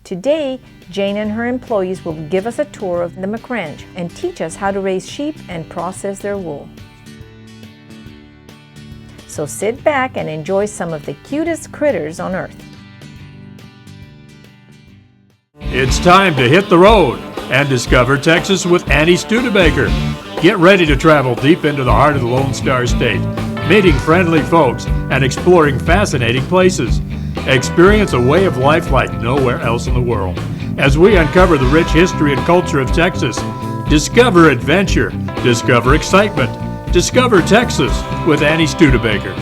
Today, Jane and her employees will give us a tour of the McRanch and teach us how to raise sheep and process their wool. So sit back and enjoy some of the cutest critters on earth. It's time to hit the road and discover Texas with Annie Studebaker. Get ready to travel deep into the heart of the Lone Star State, meeting friendly folks and exploring fascinating places. Experience a way of life like nowhere else in the world as we uncover the rich history and culture of Texas. Discover adventure, discover excitement, discover Texas with Annie Studebaker.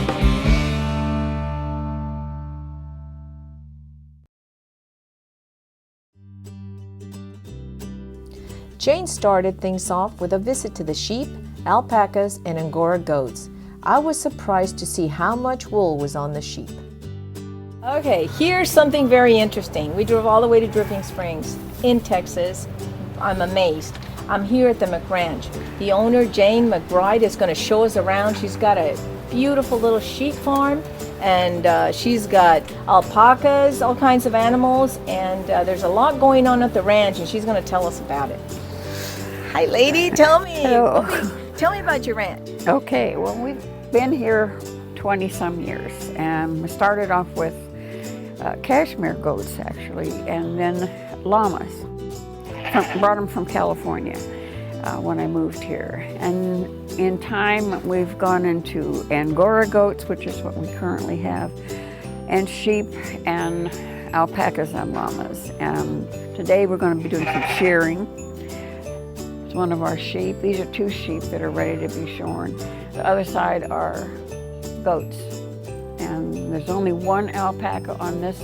Jane started things off with a visit to the sheep, alpacas, and Angora goats. I was surprised to see how much wool was on the sheep. Okay, here's something very interesting. We drove all the way to Dripping Springs in Texas. I'm amazed. I'm here at the McRanch. The owner, Jane McBride, is going to show us around. She's got a beautiful little sheep farm, and she's got alpacas, all kinds of animals, and there's a lot going on at the ranch, and she's going to tell us about it. Hi, lady. Tell me. Hello. Tell me about your ranch. Okay, well, we've been here 20-some years, and we started off with cashmere goats, actually, and then llamas. Brought them from California when I moved here. And in time, we've gone into Angora goats, which is what we currently have, and sheep and alpacas and llamas. And today we're going to be doing some shearing. It's one of our sheep. These are 2 sheep that are ready to be shorn. The other side are goats. And there's only 1 alpaca on this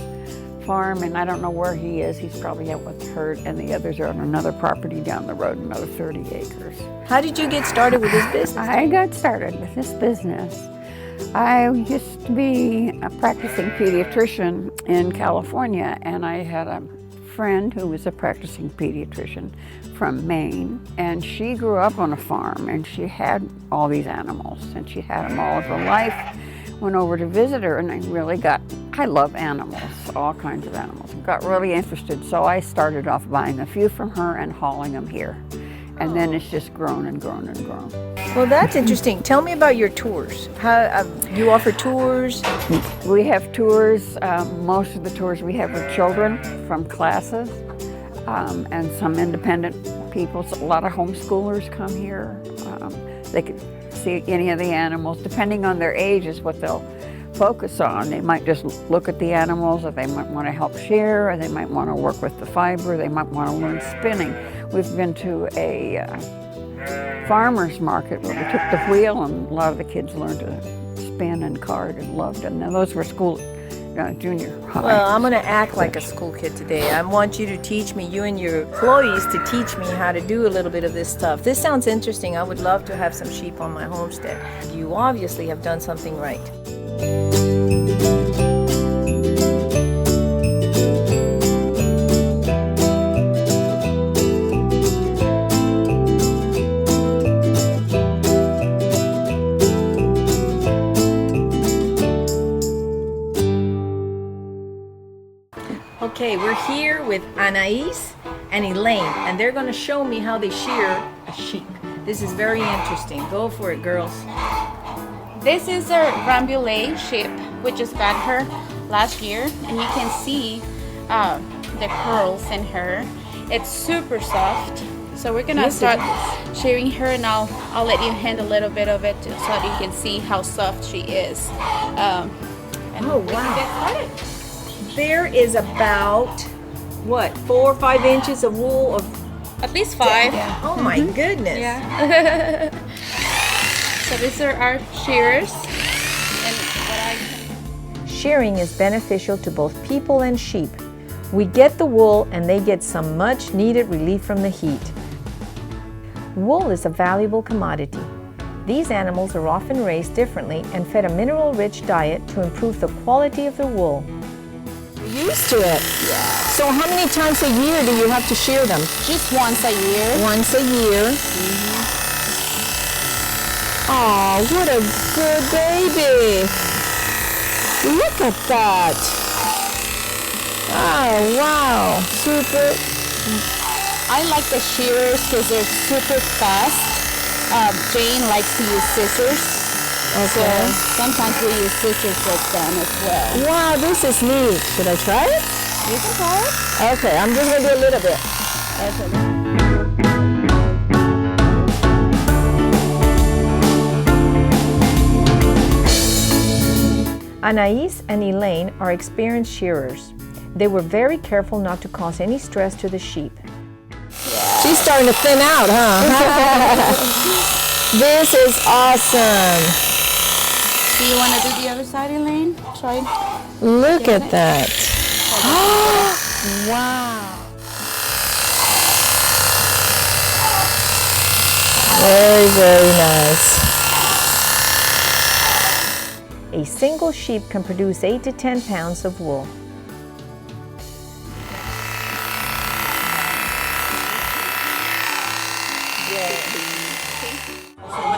farm, and I don't know where he is. He's probably out with the herd, and the others are on another property down the road, another 30 acres. How did you get started with this business? I got started with this business. I used to be a practicing pediatrician in California, and I had a friend who was a practicing pediatrician from Maine, and she grew up on a farm, and she had all these animals, and she had them all of her life. Went over to visit her, and I love animals, all kinds of animals. Got really interested, so I started off buying a few from her and hauling them here. And then it's just grown and grown and grown. Well, that's interesting. Tell me about your tours. How you offer tours? We have tours. Most of the tours we have are children from classes and some independent people. So a lot of homeschoolers come here. They could see any of the animals, depending on their age is what they'll focus on. They might just look at the animals, or they might want to help shear, or they might want to work with the fiber, they might want to learn spinning. We've been to a farmer's market where we took the wheel, and a lot of the kids learned to spin and card and loved it. Now those were school, junior high. Well, I'm going to act like a school kid today. I want you to teach me, you and your employees, to teach me how to do a little bit of this stuff. This sounds interesting. I would love to have some sheep on my homestead. You obviously have done something right. Okay, we're here with Anais and Elaine, and they're going to show me how they shear a sheep. This is very interesting. Go for it, girls. This is a Rambouillet sheep. We just got her last year, and you can see the curls in her. It's super soft. So we're gonna start shearing her, and I'll let you hand a little bit of it so that you can see how soft she is. And oh, we can get started. There is about, what, 4 or 5 inches of wool of... At least 5. Yeah. Oh my goodness. Yeah. So these are our shearers. And Shearing is beneficial to both people and sheep. We get the wool, and they get some much needed relief from the heat. Wool is a valuable commodity. These animals are often raised differently and fed a mineral-rich diet to improve the quality of the wool. Used to it. Yeah. So how many times a year do you have to shear them? Just once a year. Once a year. Oh, what a good baby. Look at that. Oh, wow. super. I like the shearers because they're super fast. Jane likes to use scissors. Okay. So sometimes we use scissors with them as well. Wow, this is neat. Should I try it? You can try it. Okay, I'm just gonna do a little bit. Anais and Elaine are experienced shearers. They were very careful not to cause any stress to the sheep. She's starting to thin out, huh? This is awesome. Do you want to do the other side, Elaine? Try. Look at that. Wow. Very, very nice. A single sheep can produce 8 to 10 pounds of wool.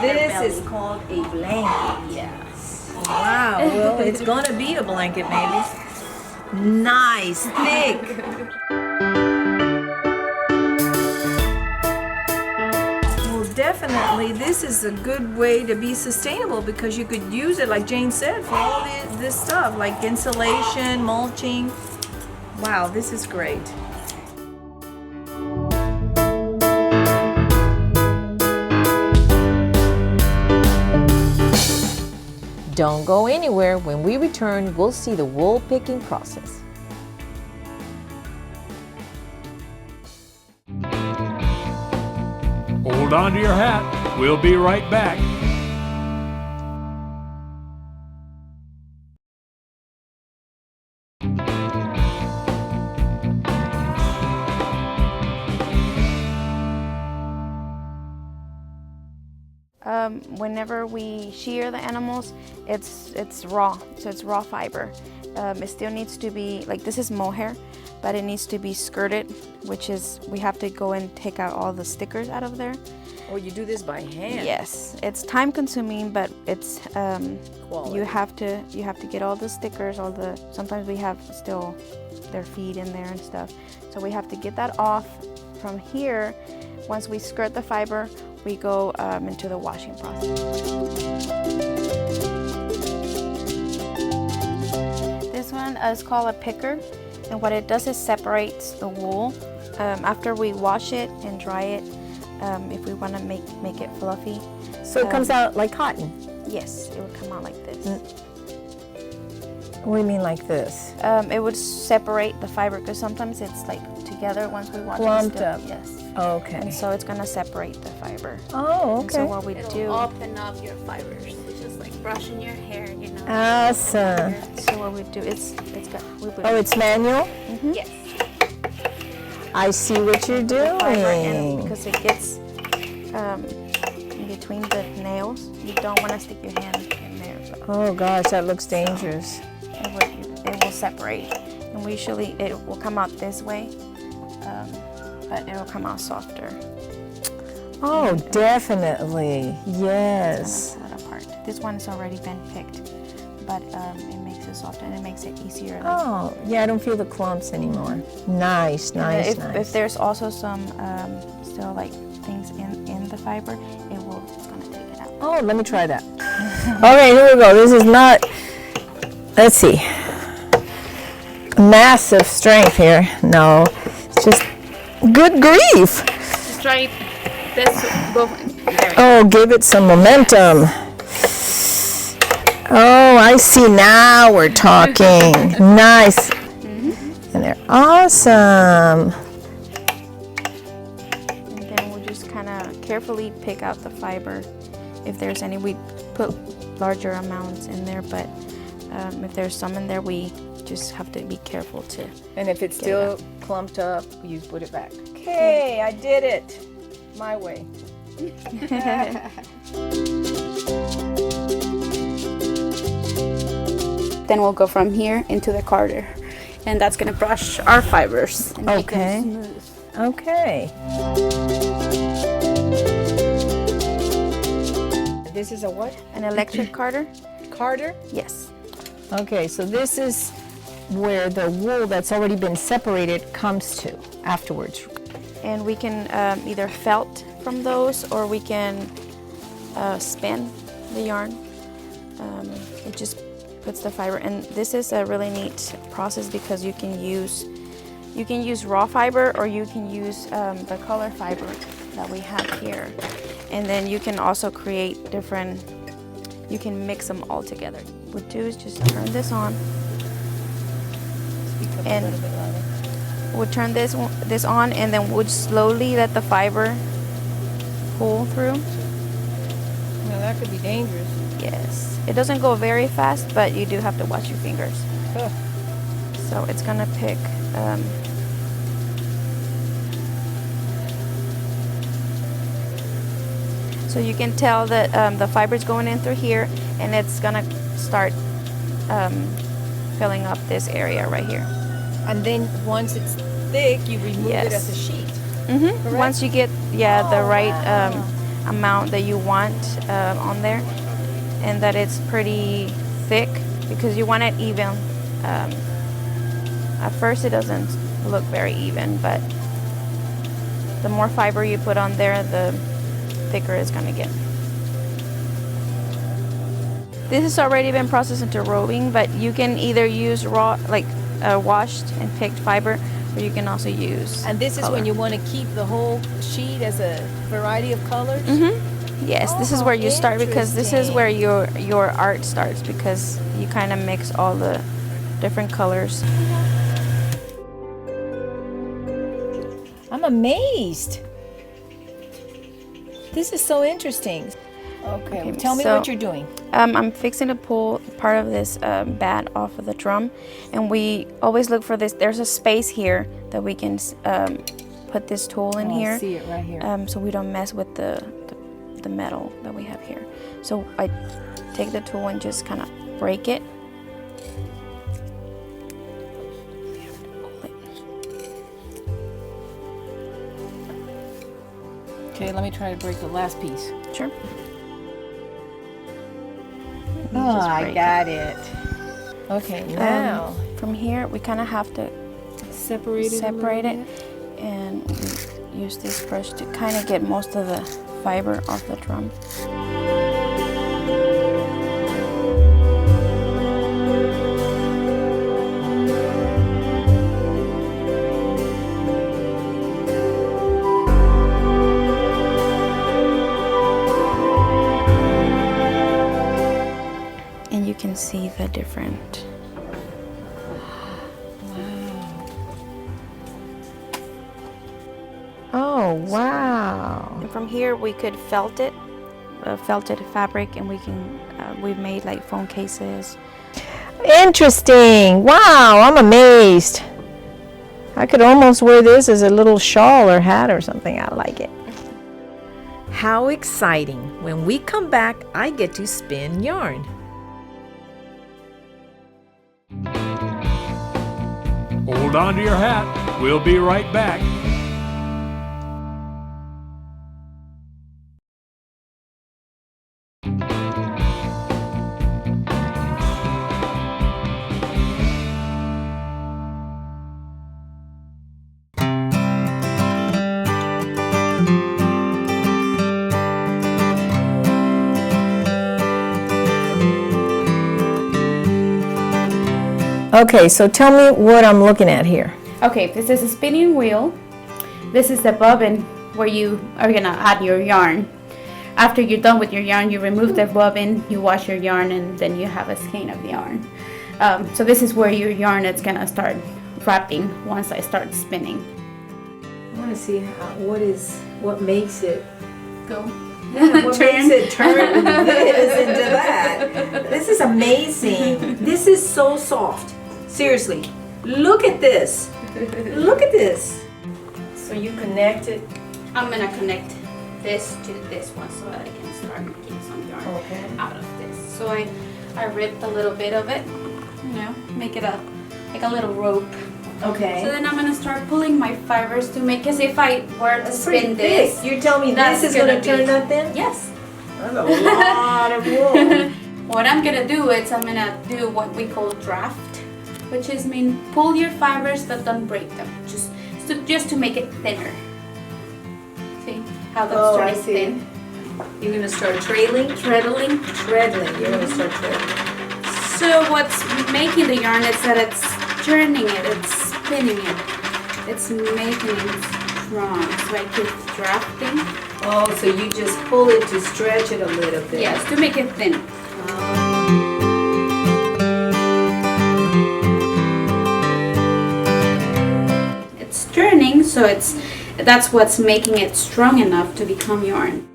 This is called a blanket. Yes. Wow. Well, it's going to be a blanket, maybe. Nice, thick. Well, definitely, this is a good way to be sustainable because you could use it, like Jane said, for all this stuff, like insulation, mulching. Wow, this is great. Don't go anywhere. When we return, we'll see the wool picking process. Hold on to your hat. We'll be right back. Whenever we shear the animals, it's raw, so it's raw fiber. It still needs to be, like this is mohair, but it needs to be skirted, which is, we have to go and take out all the stickers out of there. Oh, you do this by hand? Yes, it's time consuming, but it's Quality. you have to get all the stickers, sometimes we have still their feet in there and stuff. So we have to get that off. From here, once we skirt the fiber, we go into the washing process. This one is called a picker, and what it does is separates the wool. After we wash it and dry it, if we want to make it fluffy. So it comes out like cotton? Yes, it would come out like this. What do you mean like this? It would separate the fiber because sometimes it's like together once we wash Clumped it. up. Yes. Oh, okay. And so it's gonna separate the fiber. Oh, And so okay. what we do. Open up your fibers. It's just like brushing your hair, you know. Awesome. So what we do, it's got. Oh, it's manual? Yes. I see what you're fiber in doing. because it gets in between the nails. You don't want to stick your hand in there. But Oh gosh, that looks dangerous. it will separate, and usually it will come out this way, but it will come out softer. Oh, definitely. Yes. That apart. This one's already been picked, but it makes it softer and it makes it easier. Oh, yeah, I don't feel the clumps anymore. Nice, nice, if, nice. if there's also some still like things in the fiber, it's gonna take it out. Oh, let me try that. Okay, here we go. This is not, let's see, massive strength here. No, it's just, good grief. Just try this. There. Oh, give it some momentum. Oh, I see now we're talking. Nice. And they're awesome. And then we'll just kind of carefully pick out the fiber. If there's any, we put larger amounts in there, but if there's some in there, we just have to be careful to. And if it's Get it still clumped up, you put it back. Okay, I did it. My way. Then we'll go from here into the carder, and that's gonna brush our fibers and make Okay. them smooth. Okay. This is a what? An electric carder? Carder? Yes. Okay, so this is where the wool that's already been separated comes to afterwards. And we can either felt from those, or we can spin the yarn. It just puts the fiber, and this is a really neat process because you can use raw fiber, or you can use the color fiber that we have here, and then you can also create different. You can mix them all together. What we do is just turn this on, and we'll turn this on, and then we'll slowly let the fiber pull through. Now that could be dangerous. Yes, it doesn't go very fast, but you do have to watch your fingers. Huh. So it's gonna pick. So you can tell that the fiber's going in through here, and it's gonna start filling up this area right here. And then once it's thick, you remove Yes. it as a sheet. Mm-hmm. Once you get the right amount that you want on there, and that it's pretty thick, because you want it even. At first it doesn't look very even, but the more fiber you put on there, the thicker it's going to get. This has already been processed into roving, but you can either use raw, like washed and picked fiber, or you can also use And this is color. when you want to keep the whole sheet as a variety of colors? Mm-hmm. Yes, this is Oh, where you start, because this is interesting. where your art starts, because you kind of mix all the different colors. I'm amazed. This is so interesting. Okay, tell me so- what you're doing. I'm fixing to pull part of this bat off of the drum, and we always look for this. There's a space here that we can put this tool in here. I see it right here. So we don't mess with the metal that we have here. So I take the tool and just kind of break it. Okay, let me try to break the last piece. Sure. Oh, just I break got it. Okay, now From here, we kind of have to separate it. separate it, and we use this brush to kind of get most of the fiber off the drum. And you can see the different. Oh, wow. And from here, we could felt it, felted fabric, and we can. We've made like phone cases. Interesting. Wow, I'm amazed. I could almost wear this as a little shawl or hat or something. I like it. How exciting. When we come back, I get to spin yarn. Hold on to your hat. We'll be right back. Okay, so tell me what I'm looking at here. Okay, this is a spinning wheel. This is the bobbin where you are gonna add your yarn. After you're done with your yarn, you remove the bobbin, you wash your yarn, and then you have a skein of yarn. So this is where your yarn is gonna start wrapping once I start spinning. I want to see what makes it Go. what makes it turn this into that. This is amazing. This is so soft. Seriously, look at this. Look at this. So you connect it. I'm gonna connect this to this one so that I can start making some yarn out of this. So I ripped a little bit of it, make it like a little rope. Okay. So then I'm gonna start pulling my fibers to make, because if I were to spin this, You tell me that's this is going to gonna turn that thin? yes. That's a lot of wool. What I'm gonna do is I'm gonna do what we call draft which is mean pull your fibers but don't break them. Just to make it thinner. See how that's turning thin? You're gonna start treadling. You're gonna start treadling. So what's making the yarn is that it's turning it, it's spinning it, it's making it strong. So I keep drafting. Oh, so you just pull it to stretch it a little bit. Yes, to make it thin. It's turning, so that's what's making it strong enough to become yarn.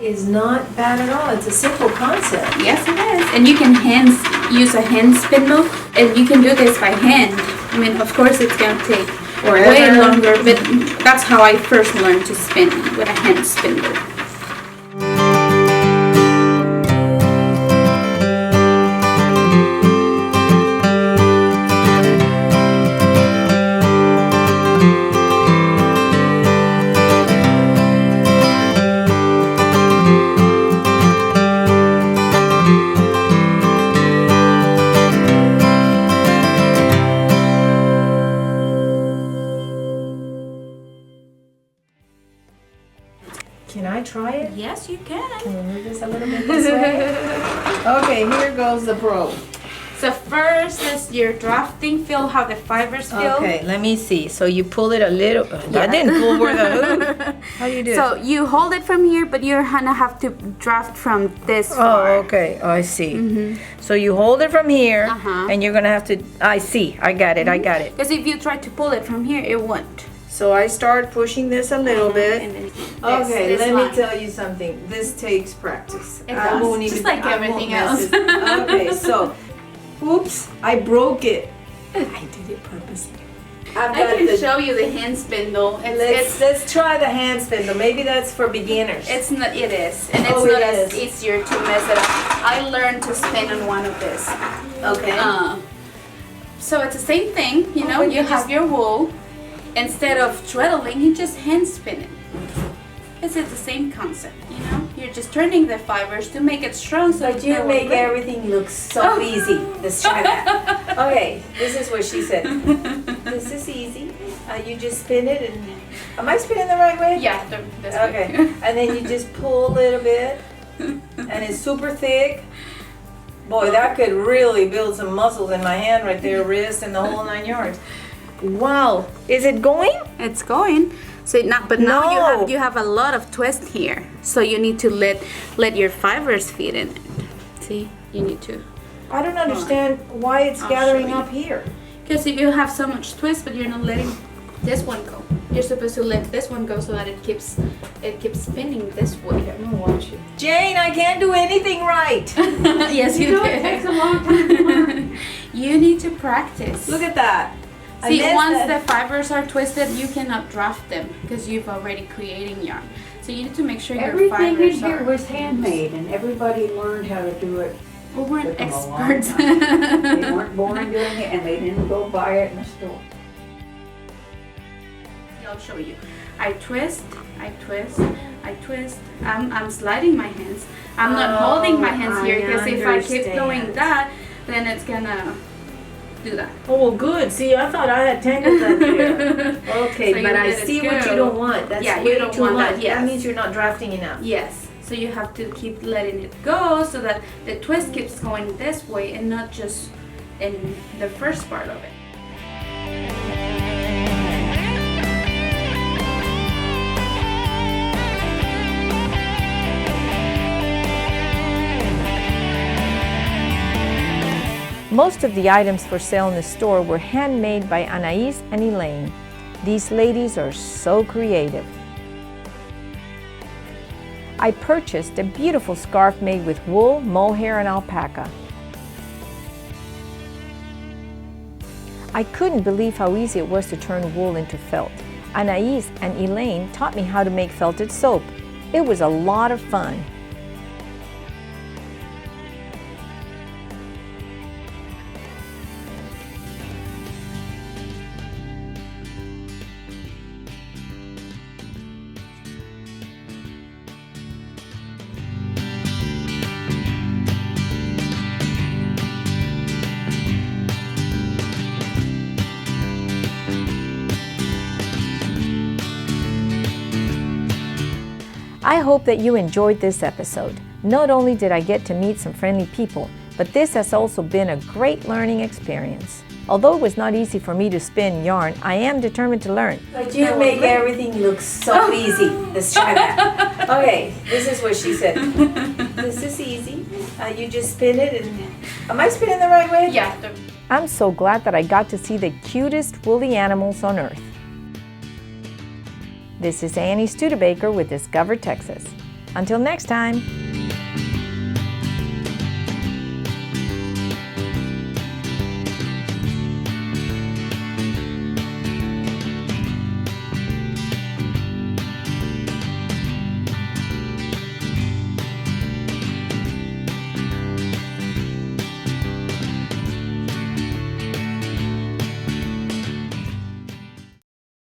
Is not bad at all. It's a simple concept. Yes, it is. And you can use a hand spindle, and you can do this by hand. I mean, of course, it's going to take way longer, but that's how I first learned to spin, with a hand spindle. Can I try it? Yes, you can. Can we move this a little bit this way? Okay, here goes the probe. So first is your drafting. Feel how the fibers feel. Okay, let me see. So you pull it a little. I didn't pull where the hoop. How do you do it? So you hold it from here, but you're gonna have to draft from this far. Oh, okay. Oh, I see. So you hold it from here, and you're gonna have to. I see. I got it. I got it. Because if you try to pull it from here, it won't. So I start pushing this a little bit. And then Okay, this let line. me tell you something. This takes practice. It does, just like everything else. Okay, so, oops, I broke it. I did it purposely. I can show you the hand spindle. Let's try the hand spindle. Maybe that's for beginners. It's not. It is, and it's not as easier to mess it up. I learned to spin on one of this. Okay. So it's the same thing. You know, you have your wool. Instead of treadling, you just hand spin it. Because it's the same concept, you know? You're just turning the fibers to make it strong. So but you make everything look so easy. Let's try that. Okay, this is what she said. This is easy. You just spin it and... Am I spinning the right way? Yeah, this okay. way. And then you just pull a little bit. And it's super thick. Boy, that could really build some muscles in my hand right there, wrist, and the whole 9 yards. Wow, is it going? It's going. So now you have a lot of twist here. So you need to let your fibers feed in it. See, you need to. I don't understand why it's gathering up here. Because you have so much twist, but you're not letting this one go. You're supposed to let this one go so that it keeps spinning this way. I'm gonna watch it. Jane, I can't do anything right. Yes, you do. It takes a long time to learn. You need to practice. Look at that. See, once the fibers are twisted, you cannot draft them because you've already creating yarn. So you need to make sure your Everything fibers in here was handmade, and everybody learned how to do it. Well, we're Took them a long experts. time. They weren't born doing it, and they didn't go buy it in the store. I'll show you. I twist, I twist, I twist. I'm sliding my hands. I'm not holding my hands here because if I keep doing that, then it's gonna do that. Oh, good. See, I thought I had tangles up there. Okay, So but I let it see what go. you don't want. That's Yeah, way you don't too want much. that, yes. That means you're not drafting enough. Yes. So you have to keep letting it go so that the twist keeps going this way and not just in the first part of it. Most of the items for sale in the store were handmade by Anais and Elaine. These ladies are so creative. I purchased a beautiful scarf made with wool, mohair, and alpaca. I couldn't believe how easy it was to turn wool into felt. Anais and Elaine taught me how to make felted soap. It was a lot of fun. I hope that you enjoyed this episode. Not only did I get to meet some friendly people, but this has also been a great learning experience. Although it was not easy for me to spin yarn, I am determined to learn. But you make everything look so easy. Let's try that. Okay, this is what she said. This is easy. You just spin it and... Am I spinning the right way? Yeah. I'm so glad that I got to see the cutest woolly animals on earth. This is Annie Studebaker with Discover Texas. Until next time.